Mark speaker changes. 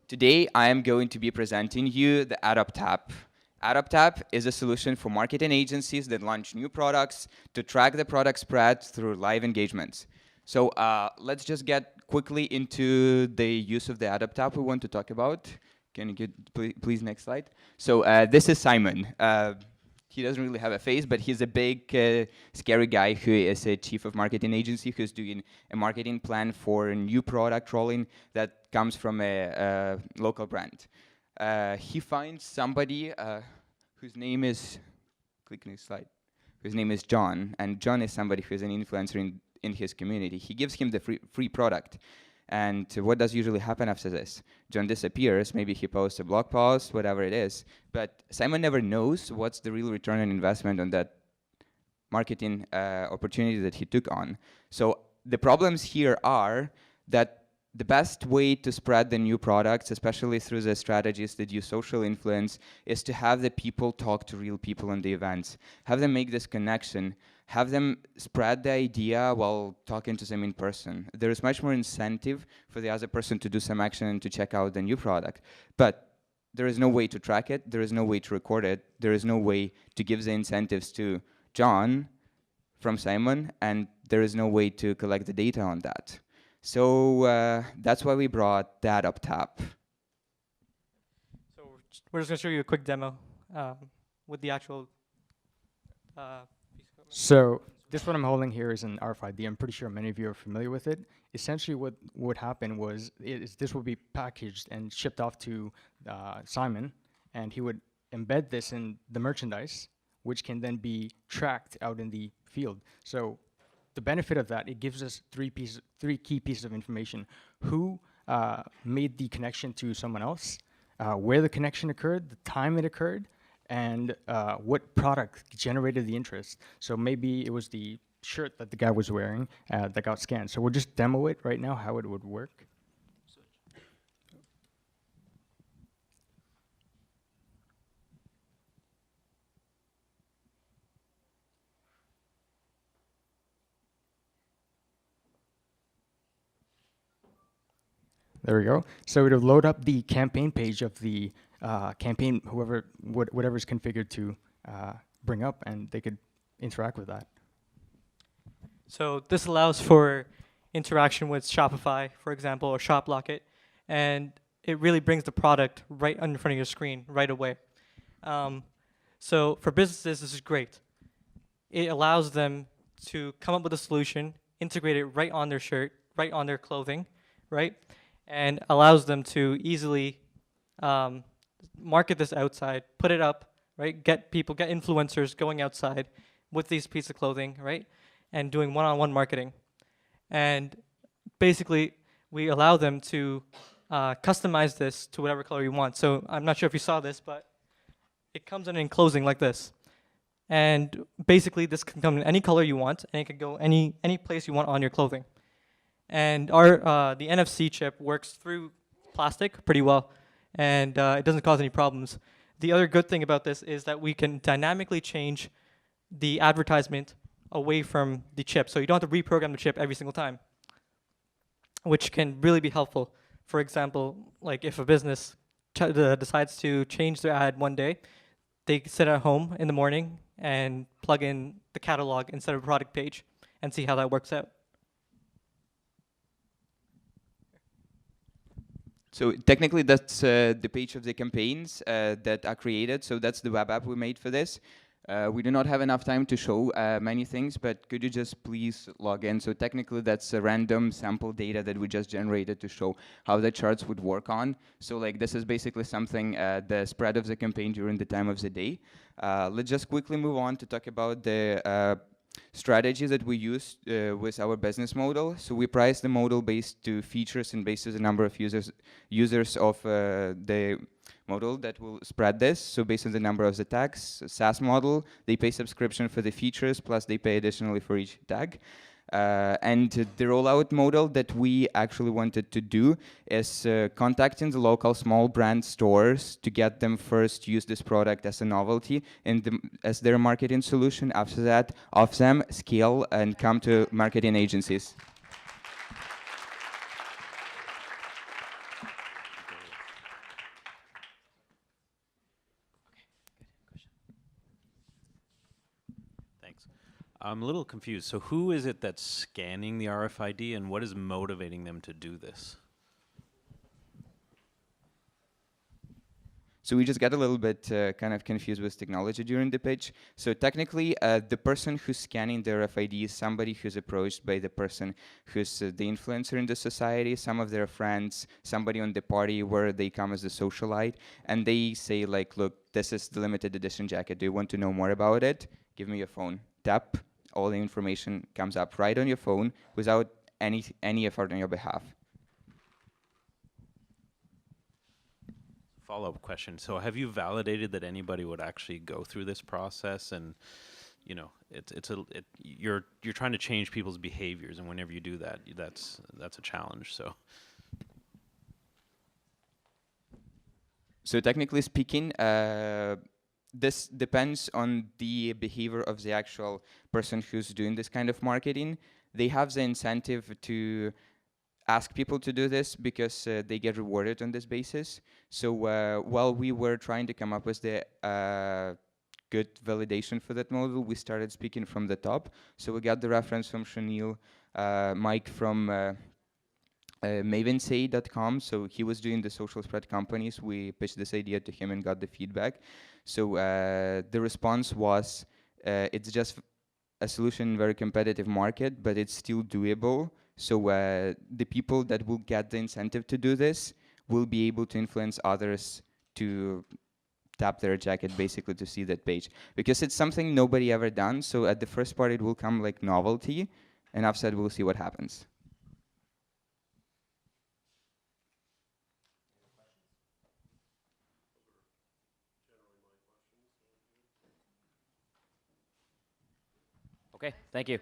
Speaker 1: Today, I am going to be presenting you the Adoptap. Adoptap is a solution for marketing agencies that launch new products to track the product spread through live engagements. So let's just get quickly into the use of the Adoptap we want to talk about. Can you get, please, next slide? So this is Simon. He doesn't really have a face, but he's a big, scary guy who is a chief of marketing agency who's doing a marketing plan for a new product rolling that comes from a local brand. He finds somebody whose name is, click next slide, whose name is John, and John is somebody who's an influencer in his community. He gives him the free product. And what does usually happen after this? John disappears, maybe he posts a blog post, whatever it is, but Simon never knows what's the real return on investment on that marketing opportunity that he took on. So the problems here are that the best way to spread the new products, especially through the strategies that use social influence, is to have the people talk to real people in the events, have them make this connection, have them spread the idea while talking to them in person. There is much more incentive for the other person to do some action and to check out the new product. But there is no way to track it, there is no way to record it, there is no way to give the incentives to John from Simon, and there is no way to collect the data on that. So that's why we brought that up top.
Speaker 2: So we're just going to show you a quick demo with the actual
Speaker 3: So this one I'm holding here is an RFID. I'm pretty sure many of you are familiar with it. Essentially what would happen was this would be packaged and shipped off to Simon, and he would embed this in the merchandise, which can then be tracked out in the field. So the benefit of that, it gives us three key pieces of information: who made the connection to someone else, where the connection occurred, the time it occurred, and what product generated the interest. So maybe it was the shirt that the guy was wearing that got scanned. So we'll just demo it right now, how it would work. There we go. So it'll load up the campaign page of the campaign, whatever's configured to bring up, and they could interact with that.
Speaker 2: So this allows for interaction with Shopify, for example, or ShopLocket, and it really brings the product right in front of your screen right away. So for businesses, this is great. It allows them to come up with a solution, integrate it right on their shirt, right on their clothing, right? And allows them to easily market this outside, put it up, right? Get influencers going outside with these pieces of clothing, right? And doing one-on-one marketing. And basically, we allow them to customize this to whatever color you want. So I'm not sure if you saw this, but it comes in enclosing like this. And basically, this can come in any color you want, and it can go any place you want on your clothing. And our the NFC chip works through plastic pretty well, and it doesn't cause any problems. The other good thing about this is that we can dynamically change the advertisement away from the chip, so you don't have to reprogram the chip every single time, which can really be helpful. For example, like if a business decides to change their ad one day, they sit at home in the morning and plug in the catalog instead of a product page and see how that works out.
Speaker 1: So technically, that's the page of the campaigns that are created. So that's the web app we made for this. We do not have enough time to show many things, but could you just please log in? So technically, that's a random sample data that we just generated to show how the charts would work on. So like this is basically something, the spread of the campaign during the time of the day. Let's just quickly move on to talk about the strategy that we use with our business model. So we price the model based to features and based on the number of users of the model that will spread this. So based on the number of the tags, SaaS model, they pay subscription for the features, plus they pay additionally for each tag. And the rollout model that we actually wanted to do is contacting the local small brand stores to get them first use this product as a novelty and as their marketing solution. After that, off them, scale, and come to marketing agencies.
Speaker 4: Thanks. I'm a little confused. So who is it that's scanning the RFID and what is motivating them to do this?
Speaker 1: So we just got a little bit kind of confused with technology during the pitch. So technically, the person who's scanning the RFID is somebody who's approached by the person who's the influencer in the society, some of their friends, somebody on the party where they come as a socialite, and they say like, look, this is the limited edition jacket. Do you want to know more about it? Give me your phone. Tap, all the information comes up right on your phone without any effort on your behalf.
Speaker 4: Follow-up question. So have you validated that anybody would actually go through this process? And you know, you're trying to change people's behaviors, and whenever you do that, that's a challenge.
Speaker 1: So technically speaking, this depends on the behavior of the actual person who's doing this kind of marketing. They have the incentive to ask people to do this because they get rewarded on this basis. So while we were trying to come up with the good validation for that model, we started speaking from the top. So we got the reference from Shanil, Mike from Mavensay.com. So he was doing the social spread companies. We pitched this idea to him and got the feedback. So the response was, it's just a solution in a very competitive market, but it's still doable. So the people that will get the incentive to do this will be able to influence others to tap their jacket basically to see that page. Because it's something nobody ever done, so at the first part it will come like novelty, and after that we'll see what happens.
Speaker 5: Okay, thank you.